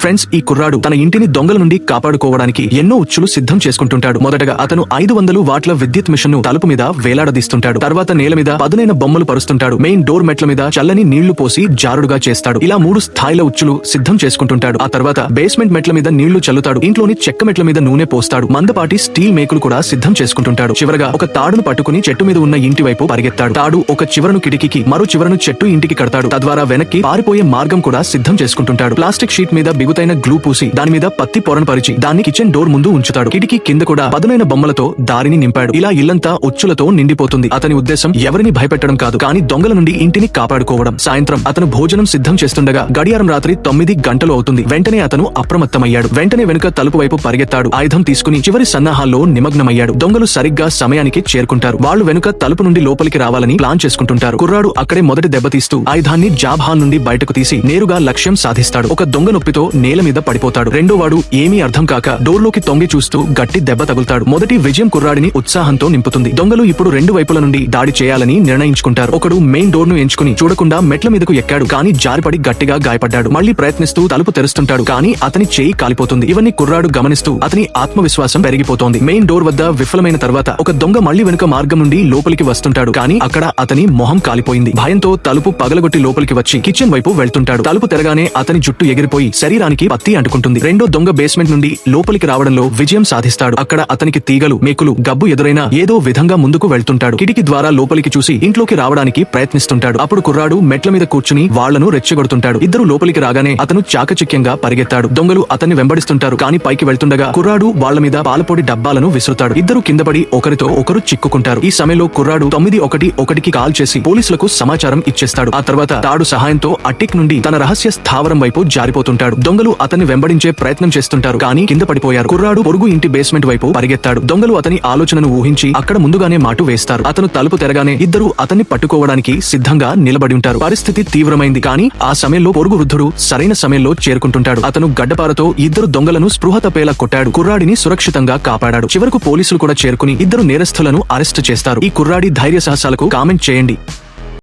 Friends, ఈ కుర్రాడు తన ఇంటిని దొంగల నుండి కాపాడుకోవడానికి ఎన్నో ఉచ్చులు సిద్ధం చేసుకుంటుంటాడు. మొదటగా అతను 500 వాట్ల విద్యుత్ మిషన్ ను తలుపు మీద వేలాడదీస్తుంటాడు. తర్వాత నేల మీద పదునైన బొమ్మలు పరుస్తుంటాడు. మెయిన్ డోర్ మెట్ల మీద చల్లని నీళ్లు పోసి జారుడుగా చేస్తాడు. ఇలా 3 స్థాయిల ఉచ్చులు సిద్ధం చేసుకుంటుంటాడు. ఆ తర్వాత బేస్మెంట్ మెట్ల మీద నీళ్లు చల్లుతాడు. ఇంట్లోని చెక్క మెట్ల మీద నూనె పోస్తాడు. మందపాటి స్టీల్ మేకులు కూడా సిద్ధం చేసుకుంటుంటాడు. చివరగా ఒక తాడును పట్టుకుని చెట్టు మీద ఉన్న ఇంటి వైపు పరిగెత్తాడు. తాడు ఒక చివరను కిటికీకి, మరో చివరను చెట్టు ఇంటికి కడతాడు. తద్వారా వెనక్కి పారిపోయే మార్గం కూడా సిద్ధం చేసుకుంటుంటాడు. ప్లాస్టిక్ షీట్ మీద బిగుతైన గ్లూ పూసి దాని మీద పత్తి పొరను పరిచి దాన్ని కిచెన్ డోర్ ముందు ఉంచుతాడు. కిటికీ కింద కూడా పదునైన బొమ్మలతో దారిని నింపాడు. ఇలా ఇల్లంతా ఉచ్చులతో నిండిపోతుంది. అతని ఉద్దేశం ఎవరిని భయపెట్టడం కాదు, కానీ దొంగల నుండి ఇంటిని కాపాడుకోవడం. సాయంత్రం అతను భోజనం సిద్ధం చేస్తుండగా గడియారం రాత్రి 9 గంటలు అవుతుంది. వెంటనే అతను అప్రమత్తమయ్యాడు. వెంటనే వెనుక తలుపు వైపు పరిగెత్తాడు. ఆయుధం తీసుకుని చివరి సన్నాహాల్లో నిమగ్నమయ్యాడు. దొంగలు సరిగ్గా సమయానికి చేరుకుంటారు. వాళ్ళు వెనుక తలుపు నుండి లోపలికి రావాలని ప్లాన్ చేసుకుంటుంటారు. కుర్రాడు అక్కడే మొదటి దెబ్బతీస్తూ ఆయుధాన్ని జాబ్ హాల్ నుండి బయటకు తీసి నేరుగా లక్ష్యం సాధిస్తాడు. ఒక దొంగ నొప్పితో నేల మీద పడిపోతాడు. రెండో వాడు ఏమీ అర్థం కాక డోర్లోకి తొంగి చూస్తూ గట్టి దెబ్బ తగులుతాడు. మొదటి విజయం కుర్రాడిని ఉత్సాహంతో నింపుతుంది. దొంగలు ఇప్పుడు 2 వైపుల నుండి దాడి చేయాలని నిర్ణయించుకుంటారు. ఒకడు మెయిన్ డోర్ ను ఎంచుకుని చూడకుండా మెట్ల మీదకు ఎక్కాడు. కానీ జారిపడి గట్టిగా గాయపడ్డాడు. మళ్లీ ప్రయత్నిస్తూ తలుపు తెరుస్తుంటాడు. కానీ అతని చేయి కాలిపోతుంది. ఇవన్నీ కుర్రాడు గమనిస్తూ అతని ఆత్మవిశ్వాసం పెరిగిపోతోంది. మెయిన్ డోర్ వద్ద విఫలమైన తర్వాత ఒక దొంగ మళ్లీ వెనుక మార్గం నుండి లోపలికి వస్తుంటాడు. కానీ అక్కడ అతని మొహం కాలిపోయింది. భయంతో తలుపు పగలగొట్టి లోపలికి వచ్చి కిచెన్ వైపు వెళ్తుంటాడు. తలుపు తెరగానే అతని జుట్టు ఎగిరిపోయి శరీరానికి పత్తి అంటుకుంటుంది. రెండో దొంగ బేస్మెంట్ నుండి లోపలికి రావడంలో విజయం సాధిస్తాడు. అక్కడ అతనికి తీగలు, మేకులు, గబ్బు ఎదురైనా ఏదో విధంగా ముందుకు వెళ్తుంటాడు. కిటికీ ద్వారా లోపలికి చూసి ఇంట్లోకి రావడానికి ప్రయత్నిస్తుంటాడు. అప్పుడు కుర్రాడు మెట్ల మీద కూర్చుని వాళ్లను రెచ్చగొడుతుంటాడు. ఇద్దరు లోపలికి రాగానే అతను చాకచక్యంగా పరిగెత్తాడు. దొంగలు అతన్ని వెంబడిస్తుంటారు. కానీ పైకి వెళ్తుండగా కుర్రాడు వాళ్ల మీద పాలపొడి డబ్బాలను విసురుతాడు. ఇద్దరు కిందపడి ఒకరితో ఒకరు చిక్కుకుంటారు. ఈ సమయంలో కుర్రాడు 911కి కాల్ చేసి పోలీసులకు సమాచారం ఇచ్చేస్తాడు. ఆ తర్వాత తాడు సహాయంతో అట్టిక్ నుండి తన రహస్య స్థావరం వైపు జారిపోతుంటాడు. దొంగలు అతన్ని వెంబడించే ప్రయత్నం చేస్తుంటారు. కానీ కింద పడిపోయారు. కుర్రాడు పొరుగు ఇంటి బేస్మెంట్ వైపు పరిగెత్తాడు. దొంగలు అతని ఆలోచనను ఊహించి అక్కడ ముందుగానే మాటు వేస్తారు. అతను తలుపు తెరగానే ఇద్దరు అతన్ని పట్టుకోవడానికి సిద్ధంగా నిలబడి ఉంటారు. పరిస్థితి తీవ్రమైంది. కానీ ఆ సమయంలో పొరుగు వృద్ధుడు సరైన సమయంలో చేరుకుంటుంటాడు. అతను గడ్డపారతో ఇద్దరు దొంగలను స్పృహ తప్పేలా కొట్టాడు. కుర్రాడిని సురక్షితంగా కాపాడాడు. చివరకు పోలీసులు కూడా చేరుకుని ఇద్దరు నేరస్తులను అరెస్టు చేస్తారు. ఈ కుర్రాడి ధైర్య సాహసాలకు కామెంట్ చేయండి.